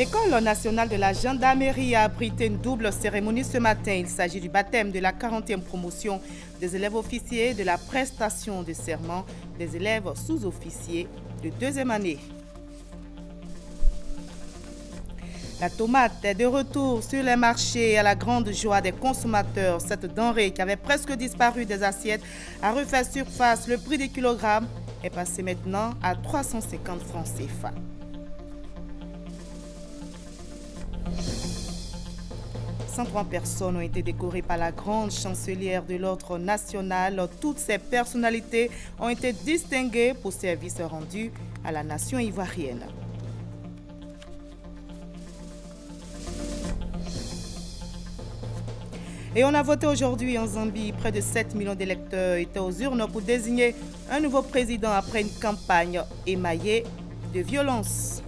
L'École nationale de la gendarmerie a abrité une double cérémonie ce matin. Il s'agit du baptême de la 40e promotion des élèves officiers et de la prestation de serment des élèves sous-officiers de deuxième année. La tomate est de retour sur les marchés à la grande joie des consommateurs. Cette denrée qui avait presque disparu des assiettes a refait surface. Le prix des kilogrammes est passé maintenant à 350 francs CFA. « 103 personnes ont été décorées par la grande chancelière de l'ordre national. Toutes ces personnalités ont été distinguées pour services rendus à la nation ivoirienne. Et on a voté aujourd'hui en Zambie. Près de 7 millions d'électeurs étaient aux urnes pour désigner un nouveau président après une campagne émaillée de violence.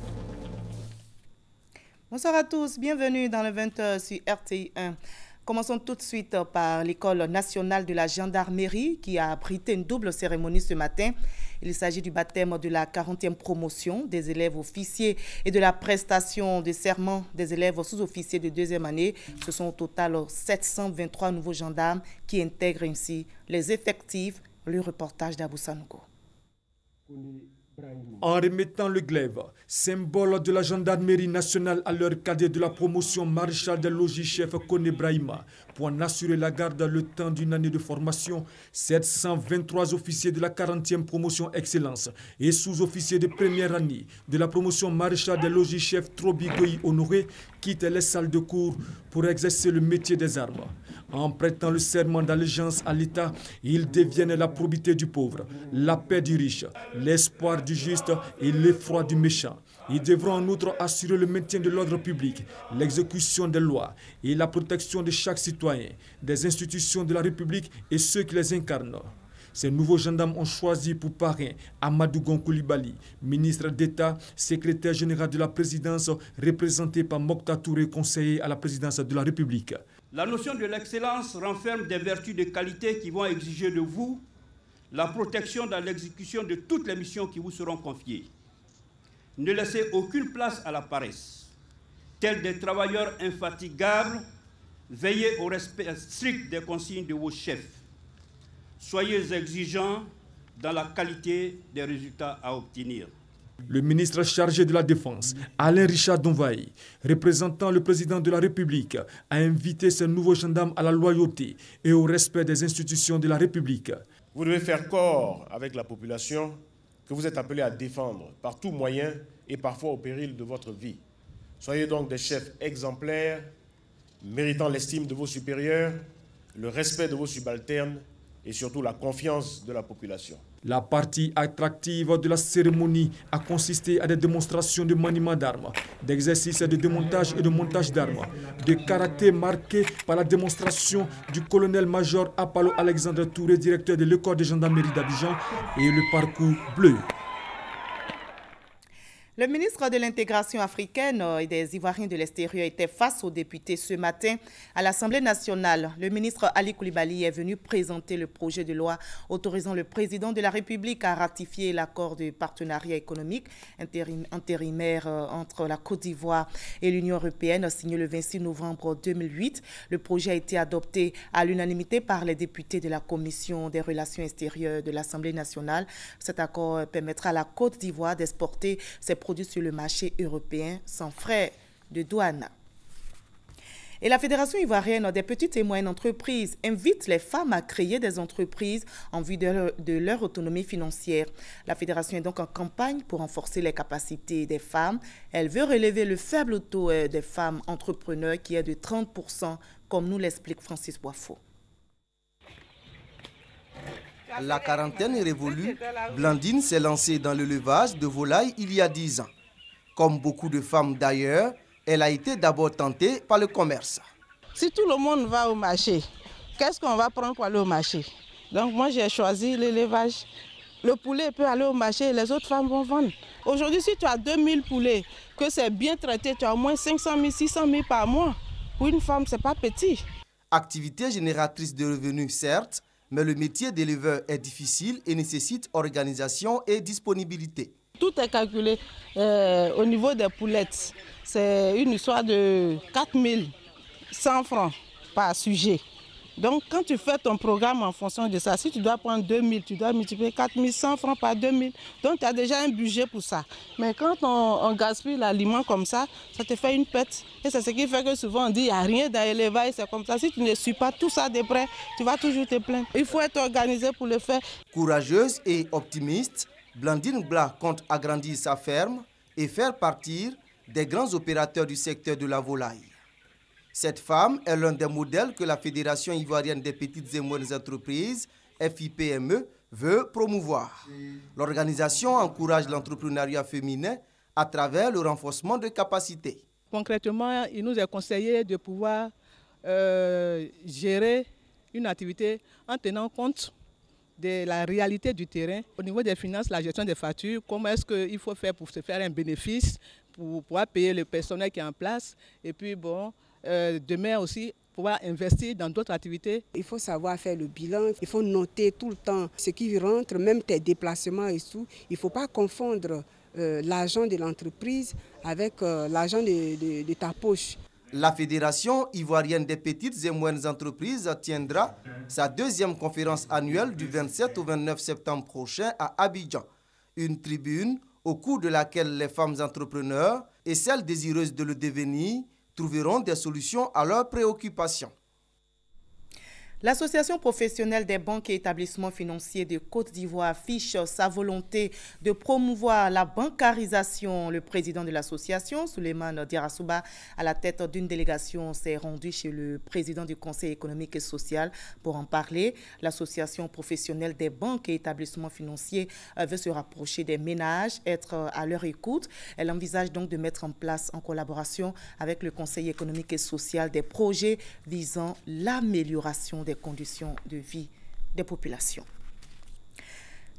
Bonsoir à tous, bienvenue dans le 20h sur RTI 1. Commençons tout de suite par l'École nationale de la gendarmerie qui a abrité une double cérémonie ce matin. Il s'agit du baptême de la 40e promotion des élèves officiers et de la prestation de serment des élèves sous-officiers de deuxième année. Ce sont au total 723 nouveaux gendarmes qui intègrent ainsi les effectifs. Le reportage d'Abou Sanogo. En remettant le glaive, symbole de la gendarmerie nationale à leur cadet de la promotion maréchal des logis chef Kone Brahima, pour en assurer la garde le temps d'une année de formation, 723 officiers de la 40e promotion excellence et sous-officiers de première année de la promotion maréchal des logis chef Trobigoyi Honoré quittent les salles de cours pour exercer le métier des armes. En prêtant le serment d'allégeance à l'État, ils deviennent la probité du pauvre, la paix du riche, l'espoir du juste et l'effroi du méchant. Ils devront en outre assurer le maintien de l'ordre public, l'exécution des lois et la protection de chaque citoyen, des institutions de la République et ceux qui les incarnent. Ces nouveaux gendarmes ont choisi pour parrain Amadou Gon Coulibaly, ministre d'État, secrétaire général de la présidence, représenté par Mokta Touré, conseiller à la présidence de la République. La notion de l'excellence renferme des vertus de qualité qui vont exiger de vous la protection dans l'exécution de toutes les missions qui vous seront confiées. Ne laissez aucune place à la paresse. Tels des travailleurs infatigables, veillez au respect strict des consignes de vos chefs. Soyez exigeants dans la qualité des résultats à obtenir. Le ministre chargé de la Défense, Alain Richard Donvaï, représentant le président de la République, a invité ces nouveaux gendarmes à la loyauté et au respect des institutions de la République. Vous devez faire corps avec la population que vous êtes appelés à défendre par tout moyen et parfois au péril de votre vie. Soyez donc des chefs exemplaires, méritant l'estime de vos supérieurs, le respect de vos subalternes et surtout la confiance de la population. La partie attractive de la cérémonie a consisté à des démonstrations de maniement d'armes, d'exercices de démontage et de montage d'armes, de karaté marqué par la démonstration du colonel-major Apollo Alexandre Touré, directeur de l'école de gendarmerie d'Abidjan, et le parcours bleu. Le ministre de l'Intégration africaine et des Ivoiriens de l'extérieur était face aux députés ce matin à l'Assemblée nationale. Le ministre Ali Coulibaly est venu présenter le projet de loi autorisant le président de la République à ratifier l'accord de partenariat économique intérimaire entre la Côte d'Ivoire et l'Union européenne signé le 26 novembre 2008. Le projet a été adopté à l'unanimité par les députés de la Commission des relations extérieures de l'Assemblée nationale. Cet accord permettra à la Côte d'Ivoire d'exporter ses produits sur le marché européen sans frais de douane. Et la Fédération ivoirienne des petites et moyennes entreprises invite les femmes à créer des entreprises en vue de leur autonomie financière. La Fédération est donc en campagne pour renforcer les capacités des femmes. Elle veut relever le faible taux des femmes entrepreneurs qui est de 30%, comme nous l'explique Francis Boifo. La quarantaine est révolue, Blandine s'est lancée dans l'élevage de volailles il y a 10 ans. Comme beaucoup de femmes d'ailleurs, elle a été d'abord tentée par le commerce. Si tout le monde va au marché, qu'est-ce qu'on va prendre pour aller au marché? Donc moi j'ai choisi l'élevage. Le poulet peut aller au marché et les autres femmes vont vendre. Aujourd'hui, si tu as 2000 poulets, que c'est bien traité, tu as au moins 500 000, 600 000 par mois. Pour une femme, ce n'est pas petit. Activité génératrice de revenus, certes, mais le métier d'éleveur est difficile et nécessite organisation et disponibilité. Tout est calculé au niveau des poulettes. c'est une histoire de 4100 francs par sujet. Donc quand tu fais ton programme en fonction de ça, si tu dois prendre 2000, tu dois multiplier 4100 francs par 2000. Donc tu as déjà un budget pour ça. Mais quand on gaspille l'aliment comme ça te fait une perte. Et c'est ce qui fait que souvent on dit il n'y a rien dans l'élevage, c'est comme ça. Si tu ne suis pas tout ça de près, tu vas toujours te plaindre. Il faut être organisé pour le faire. Courageuse et optimiste, Blandine Bla compte agrandir sa ferme et faire partir des grands opérateurs du secteur de la volaille. Cette femme est l'un des modèles que la Fédération ivoirienne des petites et moyennes entreprises, FIPME, veut promouvoir. L'organisation encourage l'entrepreneuriat féminin à travers le renforcement de capacités. Concrètement, il nous est conseillé de pouvoir gérer une activité en tenant compte de la réalité du terrain. Au niveau des finances, la gestion des factures, comment est-ce qu'il faut faire pour se faire un bénéfice, pour pouvoir payer le personnel qui est en place. Et puis bon, demain aussi, pouvoir investir dans d'autres activités. Il faut savoir faire le bilan, il faut noter tout le temps ce qui rentre, même tes déplacements et tout. Il ne faut pas confondre l'argent de l'entreprise avec l'argent de ta poche. La Fédération ivoirienne des petites et moyennes entreprises tiendra sa deuxième conférence annuelle du 27 au 29 septembre prochain à Abidjan. Une tribune au cours de laquelle les femmes entrepreneurs et celles désireuses de le devenir trouveront des solutions à leurs préoccupations. L'Association professionnelle des banques et établissements financiers de Côte d'Ivoire affiche sa volonté de promouvoir la bancarisation. Le président de l'association, Souleymane Diarasouba, à la tête d'une délégation, s'est rendu chez le président du Conseil économique et social pour en parler. L'Association professionnelle des banques et établissements financiers veut se rapprocher des ménages, être à leur écoute. Elle envisage donc de mettre en place, en collaboration avec le Conseil économique et social, des projets visant l'amélioration des conditions de vie des populations.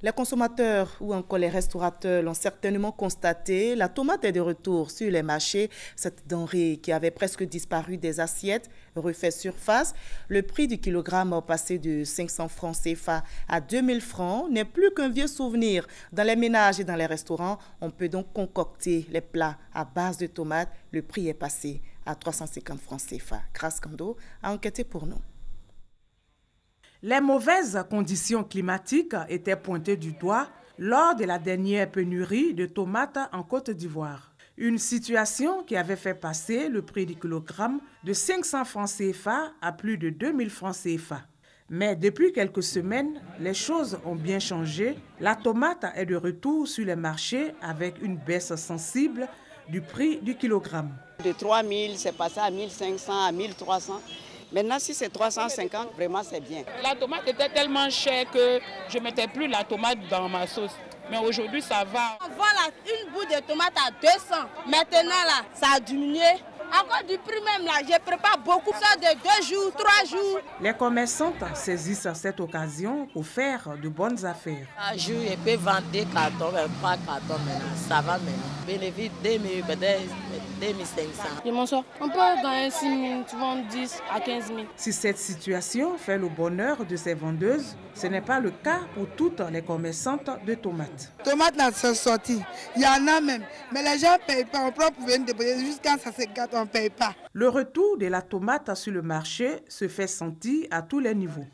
Les consommateurs ou encore les restaurateurs l'ont certainement constaté, la tomate est de retour sur les marchés. Cette denrée qui avait presque disparu des assiettes refait surface. Le prix du kilogramme passé de 500 francs CFA à 2000 francs n'est plus qu'un vieux souvenir. Dans les ménages et dans les restaurants, on peut donc concocter les plats à base de tomates. Le prix est passé à 350 francs CFA. Grace Kando a enquêté pour nous. Les mauvaises conditions climatiques étaient pointées du doigt lors de la dernière pénurie de tomates en Côte d'Ivoire. Une situation qui avait fait passer le prix du kilogramme de 500 francs CFA à plus de 2000 francs CFA. Mais depuis quelques semaines, les choses ont bien changé. La tomate est de retour sur les marchés avec une baisse sensible du prix du kilogramme. De 3000, c'est passé à 1500, à 1300. Maintenant, si c'est 350, vraiment, c'est bien. La tomate était tellement chère que je ne mettais plus la tomate dans ma sauce. Mais aujourd'hui, ça va. On vend une boule de tomate à 200. Maintenant, là, ça a diminué. Encore du prix même, là, je prépare beaucoup. Ça de 2 jours, 3 jours. Les commerçantes saisissent cette occasion pour faire de bonnes affaires. Un jour, je peux vendre 2 cartons, 3 cartons maintenant. Ça va maintenant. Bénéfice 2000, peut-être 2500. Je m'en sors. On peut gagner 6 000, tu vends 10 à 15 000. Si cette situation fait le bonheur de ces vendeuses, ce n'est pas le cas pour toutes les commerçantes de tomates. Tomates là, sont sorties. Il y en a même. Mais les gens ne payent pas. On peut pouvoir déposer jusqu'à ça se gâte, on ne paye pas. Le retour de la tomate sur le marché se fait sentir à tous les niveaux.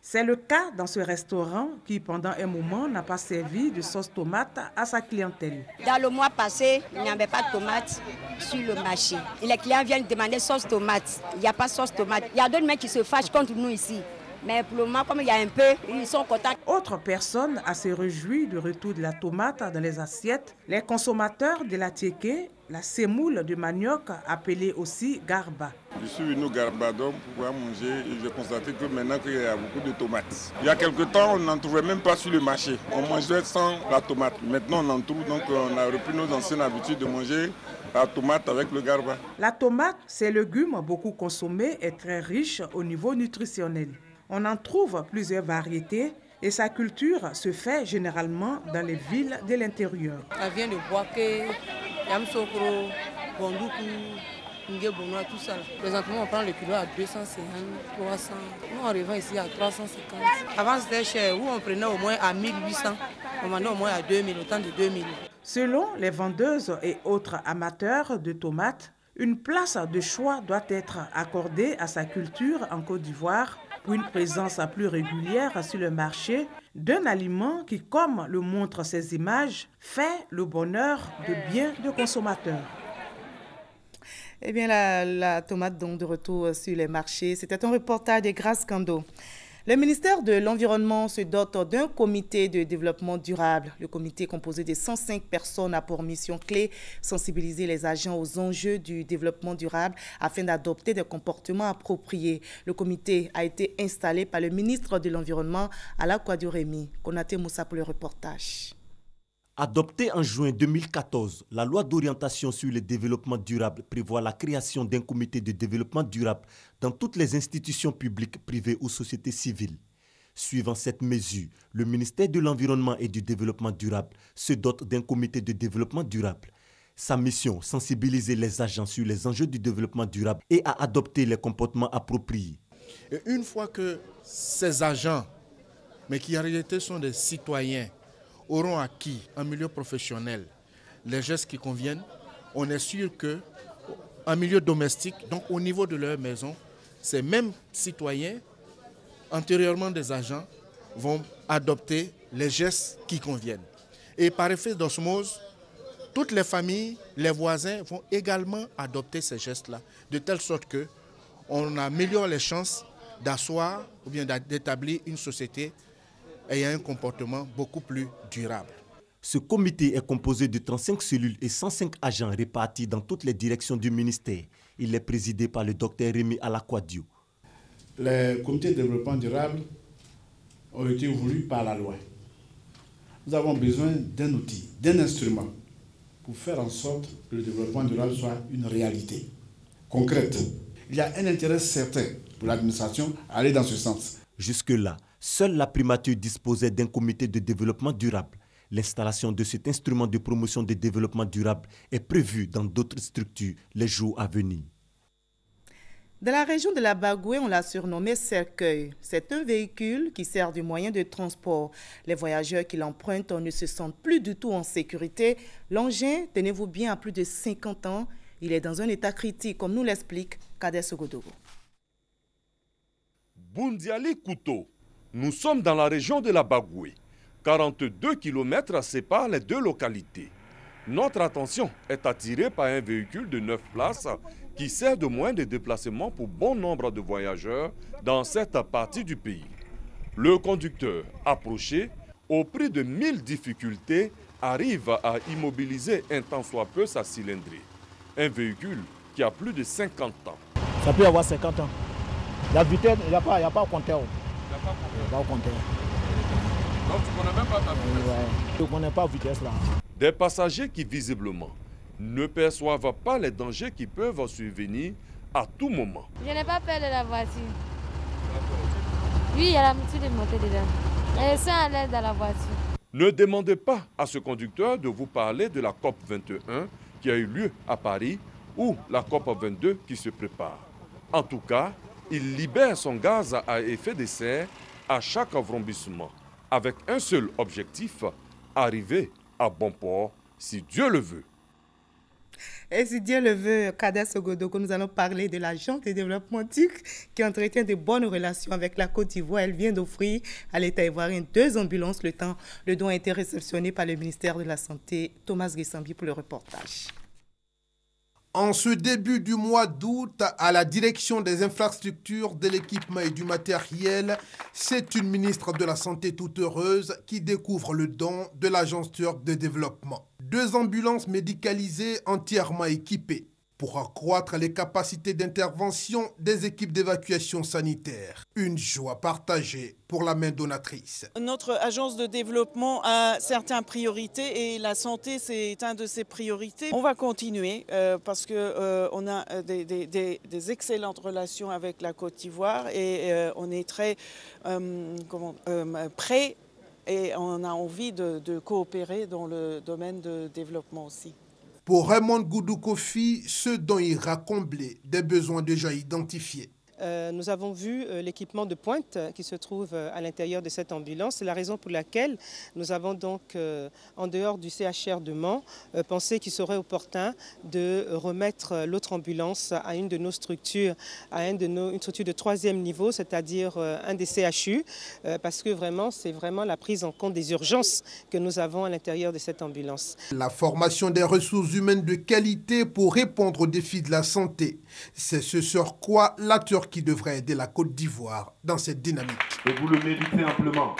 C'est le cas dans ce restaurant qui, pendant un moment, n'a pas servi de sauce tomate à sa clientèle. Dans le mois passé, il n'y avait pas de tomate sur le marché. Et les clients viennent demander sauce tomate. Il n'y a pas de sauce tomate. Il y a d'autres mecs qui se fâchent contre nous ici. Mais pour le moment, comme il y a un peu, ils sont contents. Autre personne à se réjouir du retour de la tomate dans les assiettes, les consommateurs de la tiéké, la semoule de manioc appelée aussi garba. Je suis venu au garba donc pour pouvoir manger et j'ai constaté que maintenant qu'il y a beaucoup de tomates. Il y a quelque temps, on n'en trouvait même pas sur le marché. On mangeait sans la tomate. Maintenant, on en trouve, donc on a repris nos anciennes habitudes de manger la tomate avec le garba. La tomate, c'est un légume beaucoup consommé et très riche au niveau nutritionnel. On en trouve plusieurs variétés et sa culture se fait généralement dans les villes de l'intérieur. Ça vient de Boaké, Yamsokro, Bondoukou, Ngebonoa, tout ça. Présentement, on prend le kilo à 250, 300. Nous, on revend ici à 350. Avant, c'était cher, où on prenait au moins à 1800. On vendait au moins à 2000, autant de 2000. Selon les vendeuses et autres amateurs de tomates, une place de choix doit être accordée à sa culture en Côte d'Ivoire pour une présence plus régulière sur le marché d'un aliment qui, comme le montrent ces images, fait le bonheur de bien de consommateurs. Eh bien, la tomate donc de retour sur les marchés, c'était un reportage de Grace Kando. Le ministère de l'Environnement se dote d'un comité de développement durable. Le comité, composé de 105 personnes, a pour mission clé sensibiliser les agents aux enjeux du développement durable afin d'adopter des comportements appropriés. Le comité a été installé par le ministre de l'Environnement, Ala Kouadio-Rémy. Konaté Moussa pour le reportage. Adoptée en juin 2014, la loi d'orientation sur le développement durable prévoit la création d'un comité de développement durable dans toutes les institutions publiques, privées ou sociétés civiles. Suivant cette mesure, le ministère de l'Environnement et du Développement durable se dote d'un comité de développement durable. Sa mission, sensibiliser les agents sur les enjeux du développement durable et à adopter les comportements appropriés. Et une fois que ces agents, mais qui en réalité sont des citoyens, auront acquis en milieu professionnel les gestes qui conviennent, on est sûr qu'en milieu domestique, donc au niveau de leur maison, ces mêmes citoyens, antérieurement des agents, vont adopter les gestes qui conviennent. Et par effet d'osmose, toutes les familles, les voisins vont également adopter ces gestes-là, de telle sorte qu'on améliore les chances d'asseoir ou bien d'établir une société ayant un comportement beaucoup plus durable. Ce comité est composé de 35 cellules et 105 agents répartis dans toutes les directions du ministère. Il est présidé par le Dr Rémy Ala Kouadio. Les comités de développement durable ont été voulus par la loi. Nous avons besoin d'un outil, d'un instrument pour faire en sorte que le développement durable soit une réalité concrète. Il y a un intérêt certain pour l'administration à aller dans ce sens. Jusque-là, seule la primature disposait d'un comité de développement durable. L'installation de cet instrument de promotion de développement durable est prévue dans d'autres structures les jours à venir. Dans la région de la Bagoué, on l'a surnommé cercueil. C'est un véhicule qui sert de moyen de transport. Les voyageurs qui l'empruntent ne se sentent plus du tout en sécurité. L'engin, tenez-vous bien, a plus de 50 ans. Il est dans un état critique, comme nous l'explique Kader Sogodogo. Boundiali Kouto. Nous sommes dans la région de la Bagoué. 42 km séparent les deux localités. Notre attention est attirée par un véhicule de 9 places qui sert de moyen de déplacement pour bon nombre de voyageurs dans cette partie du pays. Le conducteur, approché, au prix de 1000 difficultés, arrive à immobiliser un tant soit peu sa cylindrée. Un véhicule qui a plus de 50 ans. Ça peut avoir 50 ans. La vitesse, il n'y a pas au compteur. Il n'y a pas au compteur. Donc tu ne connais même pas ta vitesse? Ouais. Je ne connais pas la vitesse là. Des passagers qui visiblement ne perçoivent pas les dangers qui peuvent survenir à tout moment. Je n'ai pas peur de la voiture. Oui, il y a l'habitude de monter dedans. Et c'est à l'aise dans la voiture. Ne demandez pas à ce conducteur de vous parler de la COP 21 qui a eu lieu à Paris ou la COP 22 qui se prépare. En tout cas, il libère son gaz à effet de serre à chaque vrombissement, avec un seul objectif, arriver à bon port, si Dieu le veut. Et si Dieu le veut, Kader Sogodogo, nous allons parler de l'agence de développement TIC qui entretient de bonnes relations avec la Côte d'Ivoire. Elle vient d'offrir à l'État ivoirien 2 ambulances. Le don a été réceptionné par le ministère de la Santé. Thomas Guessambi pour le reportage. En ce début du mois d'août, à la direction des infrastructures, de l'équipement et du matériel, c'est une ministre de la Santé toute heureuse qui découvre le don de l'agence turque de développement. 2 ambulances médicalisées entièrement équipées pour accroître les capacités d'intervention des équipes d'évacuation sanitaire. Une joie partagée pour la main donatrice. Notre agence de développement a certaines priorités et la santé, c'est une de ces priorités. On va continuer parce qu'on a des excellentes relations avec la Côte d'Ivoire et on est très prêts et on a envie de coopérer dans le domaine de développement aussi. Pour Raymond Goudou Kofi, ce don ira combler des besoins déjà identifiés. Nous avons vu l'équipement de pointe qui se trouve à l'intérieur de cette ambulance. C'est la raison pour laquelle nous avons donc, en dehors du CHR de Mans, pensé qu'il serait opportun de remettre l'autre ambulance à une de nos structures, une structure de 3e niveau, c'est-à-dire un des CHU, parce que vraiment, c'est vraiment la prise en compte des urgences que nous avons à l'intérieur de cette ambulance. La formation des ressources humaines de qualité pour répondre aux défis de la santé, c'est ce sur quoi la Turquie devrait aider la Côte d'Ivoire dans cette dynamique. Et vous le méritez amplement.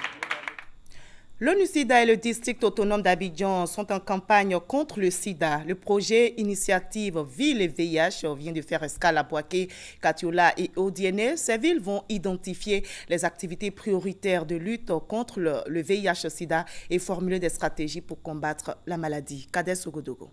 L'ONU-SIDA et le district autonome d'Abidjan sont en campagne contre le sida. Le projet Initiative Ville et VIH vient de faire escale à Bouaké, Katiola et Odiéné. Ces villes vont identifier les activités prioritaires de lutte contre le VIH-SIDA et formuler des stratégies pour combattre la maladie. Kades Ogodogo.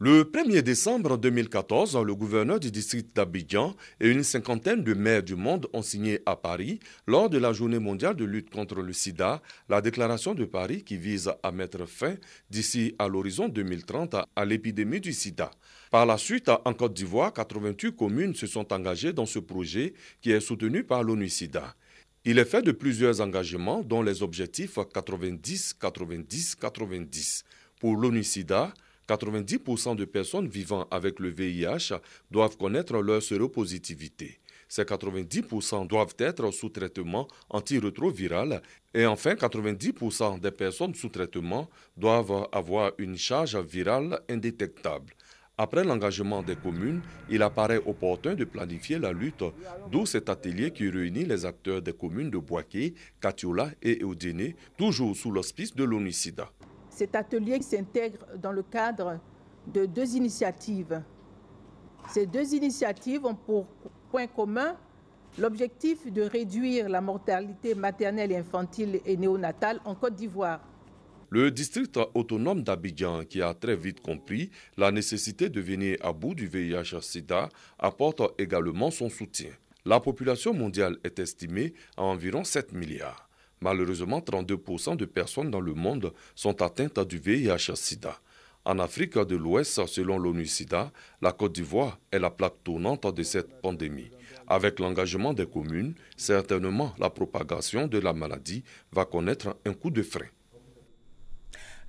Le 1er décembre 2014, le gouverneur du district d'Abidjan et une cinquantaine de maires du monde ont signé à Paris, lors de la journée mondiale de lutte contre le sida, la déclaration de Paris qui vise à mettre fin d'ici à l'horizon 2030 à l'épidémie du sida. Par la suite, en Côte d'Ivoire, 88 communes se sont engagées dans ce projet qui est soutenu par l'ONU-SIDA. Il est fait de plusieurs engagements, dont les objectifs 90-90-90. Pour l'ONU-SIDA, 90% de personnes vivant avec le VIH doivent connaître leur séropositivité. Ces 90% doivent être sous traitement antirétroviral et enfin 90% des personnes sous traitement doivent avoir une charge virale indétectable. Après l'engagement des communes, il apparaît opportun de planifier la lutte, d'où cet atelier qui réunit les acteurs des communes de Bouaké, Katiola et Odiéné, toujours sous l'auspice de l'ONU-SIDA. Cet atelier s'intègre dans le cadre de 2 initiatives. Ces 2 initiatives ont pour point commun l'objectif de réduire la mortalité maternelle et infantile et néonatale en Côte d'Ivoire. Le district autonome d'Abidjan, qui a très vite compris la nécessité de venir à bout du VIH-Sida, apporte également son soutien. La population mondiale est estimée à environ 7 milliards. Malheureusement, 32% de personnes dans le monde sont atteintes du VIH-Sida. En Afrique de l'Ouest, selon l'ONU-SIDA, la Côte d'Ivoire est la plaque tournante de cette pandémie. Avec l'engagement des communes, certainement la propagation de la maladie va connaître un coup de frein.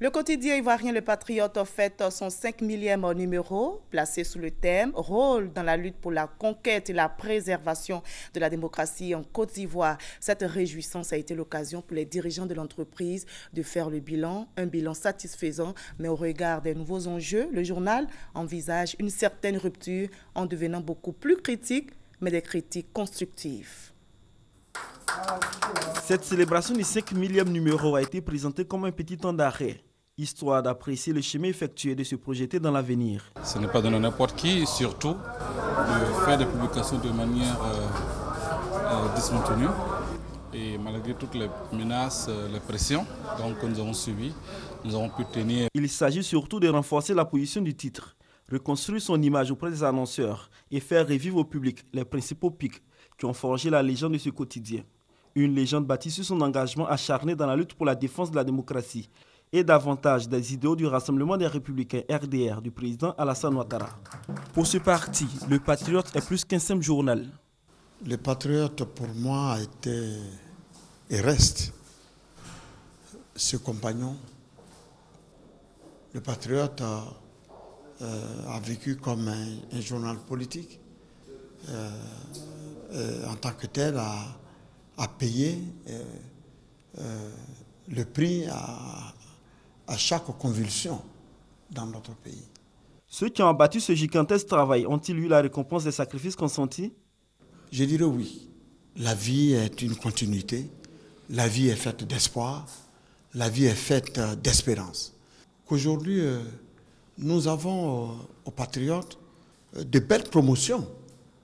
Le quotidien ivoirien Le Patriote fête son 5 millième numéro, placé sous le thème « Rôle dans la lutte pour la conquête et la préservation de la démocratie en Côte d'Ivoire ». Cette réjouissance a été l'occasion pour les dirigeants de l'entreprise de faire le bilan, un bilan satisfaisant, mais au regard des nouveaux enjeux, le journal envisage une certaine rupture en devenant beaucoup plus critique, mais des critiques constructives. Cette célébration du 5 millième numéro a été présentée comme un petit temps d'arrêt, histoire d'apprécier le chemin effectué et de se projeter dans l'avenir. Ce n'est pas donné n'importe qui, surtout de faire des publications de manière discontinue. Et malgré toutes les menaces, les pressions que nous avons subies, nous avons pu tenir. Il s'agit surtout de renforcer la position du titre, reconstruire son image auprès des annonceurs et faire revivre au public les principaux pics qui ont forgé la légende de ce quotidien. Une légende bâtie sur son engagement acharné dans la lutte pour la défense de la démocratie et davantage des idéaux du Rassemblement des Républicains RDR du président Alassane Ouattara. Pour ce parti, Le Patriote est plus qu'un simple journal. Le Patriote, pour moi, a été et reste ce compagnon. Le Patriote a vécu comme un journal politique. En tant que tel, a payé le prix à chaque convulsion dans notre pays. Ceux qui ont abattu ce gigantesque travail ont-ils eu la récompense des sacrifices consentis? Je dirais oui. La vie est une continuité. La vie est faite d'espoir. La vie est faite d'espérance. Qu'aujourd'hui, nous avons aux Patriotes de belles promotions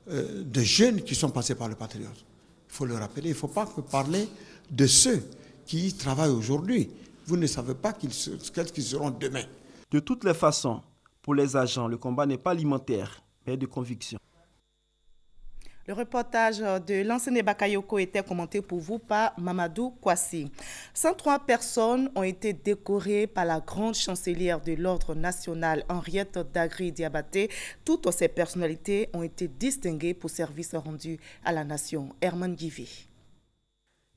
de jeunes qui sont passés par le Patriote. Il faut le rappeler. Il ne faut pas parler de ceux qui y travaillent aujourd'hui. Vous ne savez pas quels seront demain. De toutes les façons, pour les agents, le combat n'est pas alimentaire, mais de conviction. Le reportage de Lansene Bakayoko était commenté pour vous par Mamadou Kwasi. 103 personnes ont été décorées par la grande chancelière de l'Ordre national, Henriette Dagri Diabaté. Toutes ces personnalités ont été distinguées pour services rendus à la nation. Herman Guivi.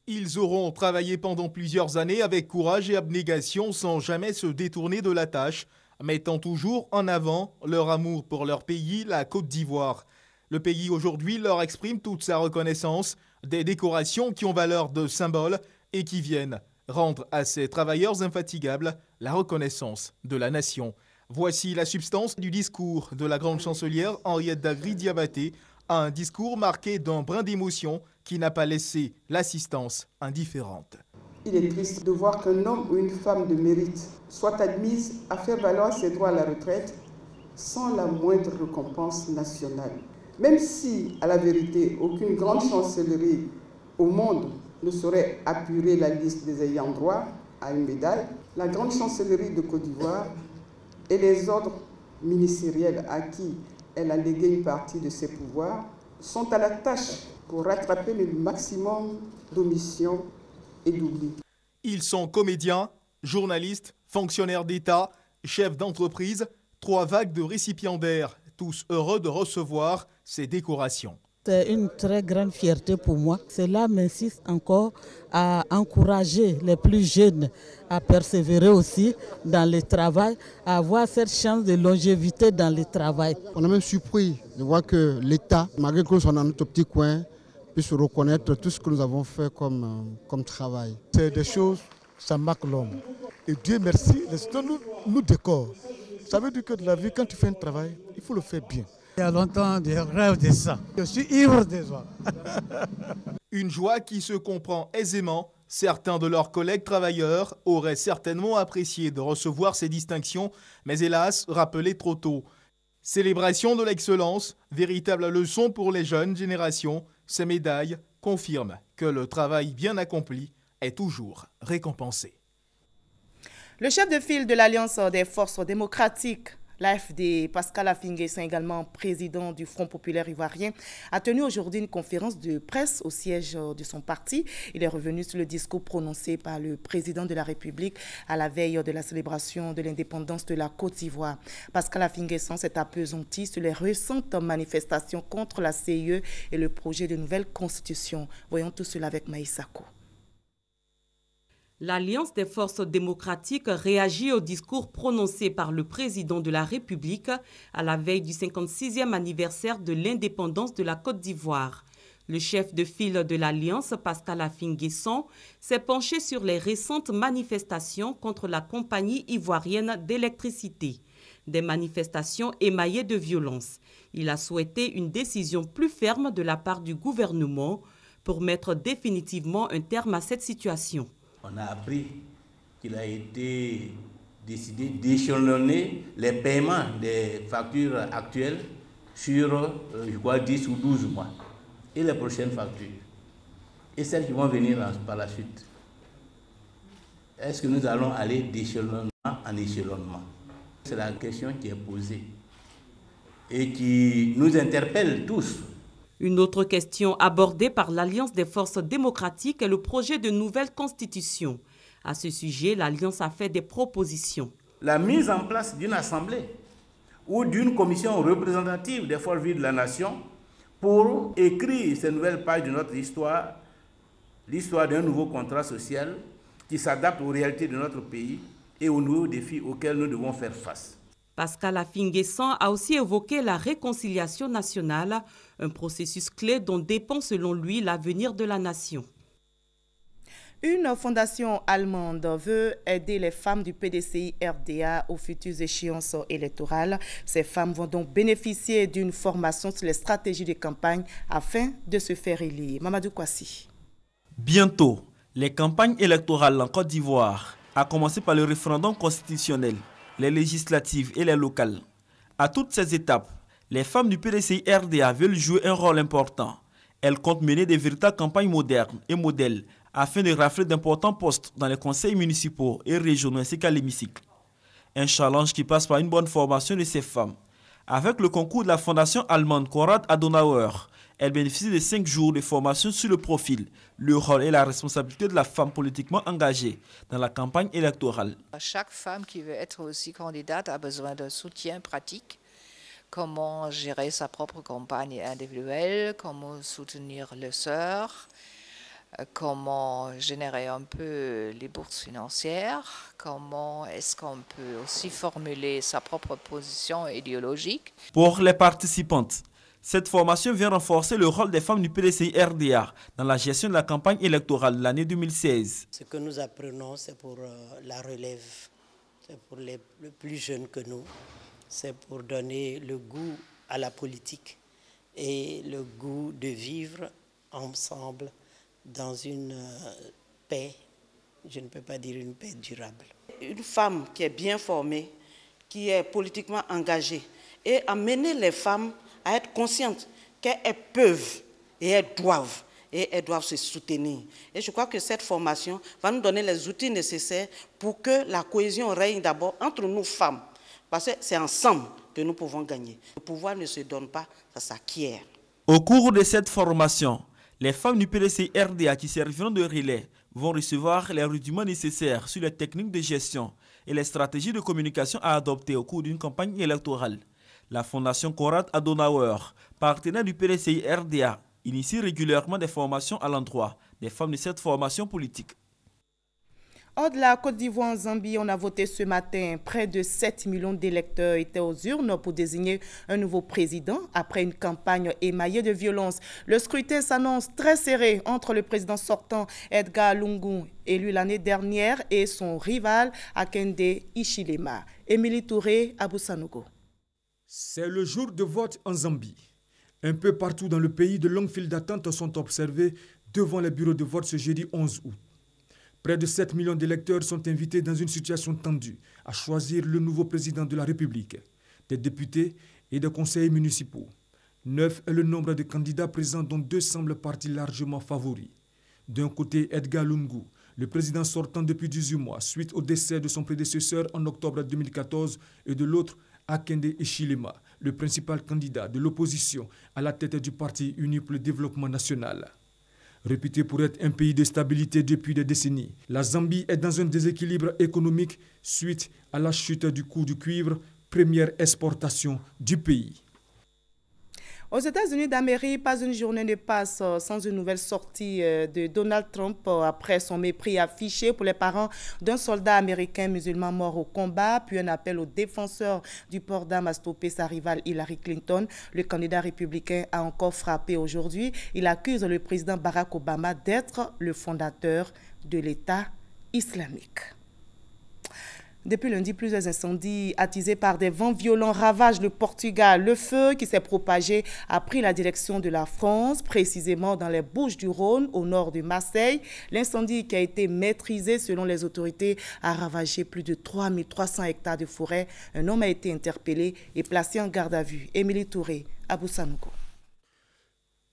Ils auront travaillé pendant plusieurs années avec courage et abnégation sans jamais se détourner de la tâche, mettant toujours en avant leur amour pour leur pays, la Côte d'Ivoire. Le pays aujourd'hui leur exprime toute sa reconnaissance, des décorations qui ont valeur de symbole et qui viennent rendre à ces travailleurs infatigables la reconnaissance de la nation. Voici la substance du discours de la grande chancelière Henriette Dagri Diabaté, un discours marqué d'un brin d'émotion qui n'a pas laissé l'assistance indifférente. Il est triste de voir qu'un homme ou une femme de mérite soit admise à faire valoir ses droits à la retraite sans la moindre récompense nationale. Même si, à la vérité, aucune grande chancellerie au monde ne saurait apurer la liste des ayants droit à une médaille, la grande chancellerie de Côte d'Ivoire et les ordres ministériels à qui elle a légué une partie de ses pouvoirs sont à la tâche pour rattraper le maximum d'omissions et d'oubli. Ils sont comédiens, journalistes, fonctionnaires d'État, chefs d'entreprise, 3 vagues de récipiendaires, tous heureux de recevoir ces décorations. C'est une très grande fierté pour moi. Cela m'insiste encore à encourager les plus jeunes à persévérer aussi dans le travail, à avoir cette chance de longévité dans le travail. On est même surpris de voir que l'État, malgré que nous sommes dans notre petit coin, puisse reconnaître tout ce que nous avons fait comme travail. C'est des choses, ça marque l'homme. Et Dieu merci, les nous décore. Ça veut dire que de la vie, quand tu fais un travail, il faut le faire bien. Il y a longtemps, je rêve de ça. Je suis ivre de joie. Une joie qui se comprend aisément. Certains de leurs collègues travailleurs auraient certainement apprécié de recevoir ces distinctions, mais hélas, rappelées trop tôt. Célébration de l'excellence, véritable leçon pour les jeunes générations, ces médailles confirment que le travail bien accompli est toujours récompensé. Le chef de file de l'Alliance des forces démocratiques, l'AFD, Pascal Affi-N'Guessan, également président du Front populaire ivoirien, a tenu aujourd'hui une conférence de presse au siège de son parti. Il est revenu sur le discours prononcé par le président de la République à la veille de la célébration de l'indépendance de la Côte d'Ivoire. Pascal Affi-N'Guessan s'est appesanti sur les récentes manifestations contre la CIE et le projet de nouvelle constitution. Voyons tout cela avec Maïsako. L'Alliance des forces démocratiques réagit au discours prononcé par le président de la République à la veille du 56e anniversaire de l'indépendance de la Côte d'Ivoire. Le chef de file de l'Alliance, Pascal Affi-N'Guessan, s'est penché sur les récentes manifestations contre la compagnie ivoirienne d'électricité. Des manifestations émaillées de violence. Il a souhaité une décision plus ferme de la part du gouvernement pour mettre définitivement un terme à cette situation. On a appris qu'il a été décidé d'échelonner les paiements des factures actuelles sur, je crois, 10 ou 12 mois. Et les prochaines factures. Et celles qui vont venir par la suite. Est-ce que nous allons aller d'échelonnement en échelonnement? C'est la question qui est posée et qui nous interpelle tous. Une autre question abordée par l'Alliance des forces démocratiques est le projet de nouvelle constitution. À ce sujet, l'Alliance a fait des propositions. La mise en place d'une assemblée ou d'une commission représentative des forces vives de la nation pour écrire ces nouvelles pages de notre histoire, l'histoire d'un nouveau contrat social qui s'adapte aux réalités de notre pays et aux nouveaux défis auxquels nous devons faire face. Pascal Affi-N'Guessan a aussi évoqué la réconciliation nationale, un processus clé dont dépend selon lui l'avenir de la nation. Une fondation allemande veut aider les femmes du PDCI-RDA aux futures échéances électorales. Ces femmes vont donc bénéficier d'une formation sur les stratégies de campagne afin de se faire élire. Mamadou Kwasi. Bientôt, les campagnes électorales en Côte d'Ivoire, à commencer par le référendum constitutionnel, les législatives et les locales. À toutes ces étapes, les femmes du PDCI-RDA veulent jouer un rôle important. Elles comptent mener des véritables campagnes modernes et modèles afin de rafler d'importants postes dans les conseils municipaux et régionaux ainsi qu'à l'hémicycle. Un challenge qui passe par une bonne formation de ces femmes. Avec le concours de la fondation allemande Konrad Adenauer, Elle bénéficie de 5 jours de formation sur le profil, le rôle et la responsabilité de la femme politiquement engagée dans la campagne électorale. Chaque femme qui veut être aussi candidate a besoin d'un soutien pratique. Comment gérer sa propre campagne individuelle, comment soutenir les sœurs, comment générer un peu les bourses financières, comment est-ce qu'on peut aussi formuler sa propre position idéologique. Pour les participantes, cette formation vient renforcer le rôle des femmes du PDCI-RDA dans la gestion de la campagne électorale de l'année 2016. Ce que nous apprenons, c'est pour la relève, c'est pour les plus jeunes que nous, c'est pour donner le goût à la politique et le goût de vivre ensemble dans une paix, je ne peux pas dire une paix durable. Une femme qui est bien formée, qui est politiquement engagée, et amener les femmes à être conscientes qu'elles peuvent et elles doivent se soutenir. Et je crois que cette formation va nous donner les outils nécessaires pour que la cohésion règne d'abord entre nous femmes, parce que c'est ensemble que nous pouvons gagner. Le pouvoir ne se donne pas, ça s'acquiert. Au cours de cette formation, les femmes du PDCI-RDA qui serviront de relais vont recevoir les rudiments nécessaires sur les techniques de gestion et les stratégies de communication à adopter au cours d'une campagne électorale. La Fondation Konrad Adenauer, partenaire du PDCI-RDA, initie régulièrement des formations à l'endroit des femmes de cette formation politique. Hors de la Côte d'Ivoire, en Zambie, on a voté ce matin. Près de 7 millions d'électeurs étaient aux urnes pour désigner un nouveau président après une campagne émaillée de violence. Le scrutin s'annonce très serré entre le président sortant Edgar Lungu, élu l'année dernière, et son rival Hakainde Hichilema. Émilie Touré, Abou-Sanogo. C'est le jour de vote en Zambie. Un peu partout dans le pays, de longues files d'attente sont observées devant les bureaux de vote ce jeudi 11 août. Près de 7 millions d'électeurs sont invités dans une situation tendue à choisir le nouveau président de la République, des députés et des conseillers municipaux. 9 est le nombre de candidats présents dont 2 semblent partis largement favoris. D'un côté, Edgar Lungu, le président sortant depuis 18 mois suite au décès de son prédécesseur en octobre 2014, et de l'autre, Hakainde Hichilema, le principal candidat de l'opposition à la tête du Parti uni pour le développement national. Réputé pour être un pays de stabilité depuis des décennies, la Zambie est dans un déséquilibre économique suite à la chute du coût du cuivre, première exportation du pays. Aux États-Unis d'Amérique, pas une journée ne passe sans une nouvelle sortie de Donald Trump après son mépris affiché pour les parents d'un soldat américain musulman mort au combat, puis un appel aux défenseurs du port d'armes à stopper sa rivale Hillary Clinton. Le candidat républicain a encore frappé aujourd'hui. Il accuse le président Barack Obama d'être le fondateur de l'État islamique. Depuis lundi, plusieurs incendies attisés par des vents violents ravagent le Portugal. Le feu qui s'est propagé a pris la direction de la France, précisément dans les Bouches-du-Rhône, au nord de Marseille. L'incendie qui a été maîtrisé selon les autorités a ravagé plus de 3300 hectares de forêt. Un homme a été interpellé et placé en garde à vue. Émilie Touré, Abou-Sanogo.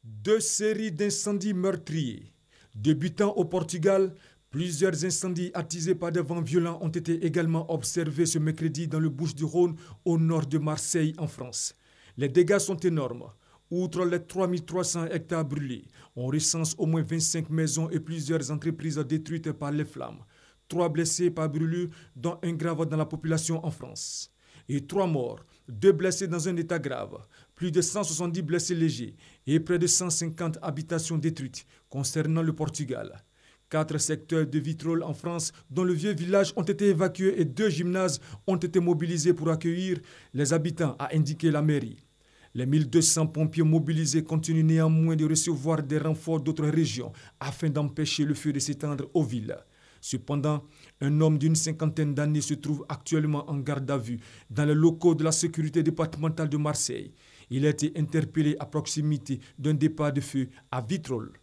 2 séries d'incendies meurtriers. Débutant au Portugal, plusieurs incendies attisés par des vents violents ont été également observés ce mercredi dans le Bouches-du-Rhône, au nord de Marseille, en France. Les dégâts sont énormes. Outre les 3300 hectares brûlés, on recense au moins 25 maisons et plusieurs entreprises détruites par les flammes. 3 blessés par brûlure, dont un grave dans la population en France. Et 3 morts, 2 blessés dans un état grave, plus de 170 blessés légers et près de 150 habitations détruites concernant le Portugal. 4 secteurs de Vitrolles en France, dont le vieux village, ont été évacués et 2 gymnases ont été mobilisés pour accueillir les habitants, a indiqué la mairie. Les 1200 pompiers mobilisés continuent néanmoins de recevoir des renforts d'autres régions afin d'empêcher le feu de s'étendre aux villes. Cependant, un homme d'une 50aine d'années se trouve actuellement en garde à vue dans les locaux de la sécurité départementale de Marseille. Il a été interpellé à proximité d'un départ de feu à Vitrolles.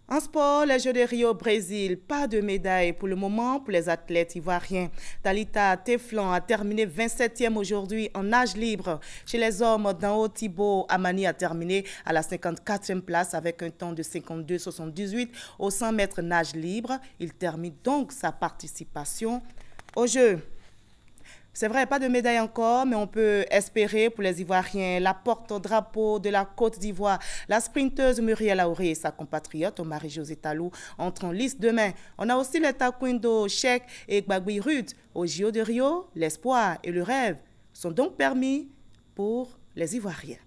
En sport, les Jeux de Rio au Brésil, pas de médaille pour le moment pour les athlètes ivoiriens. Talita Teflan a terminé 27e aujourd'hui en nage libre. Chez les hommes, Danho Thibaut Amani a terminé à la 54e place avec un temps de 52,78 au 100 mètres nage libre. Il termine donc sa participation aux Jeux. C'est vrai, pas de médaille encore, mais on peut espérer pour les Ivoiriens la porte-drapeau de la Côte d'Ivoire. La sprinteuse Muriel Aouré et sa compatriote Marie-Josée Talou entrent en lice demain. On a aussi les taekwondo Cheikh et Gbagui Rude. Au JO de Rio, l'espoir et le rêve sont donc permis pour les Ivoiriens.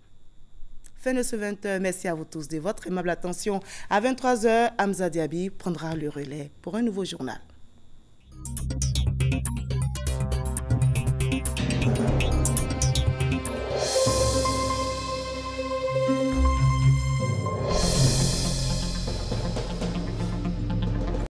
Fin de ce 20h. Merci à vous tous de votre aimable attention. À 23h, Hamza Diaby prendra le relais pour un nouveau journal.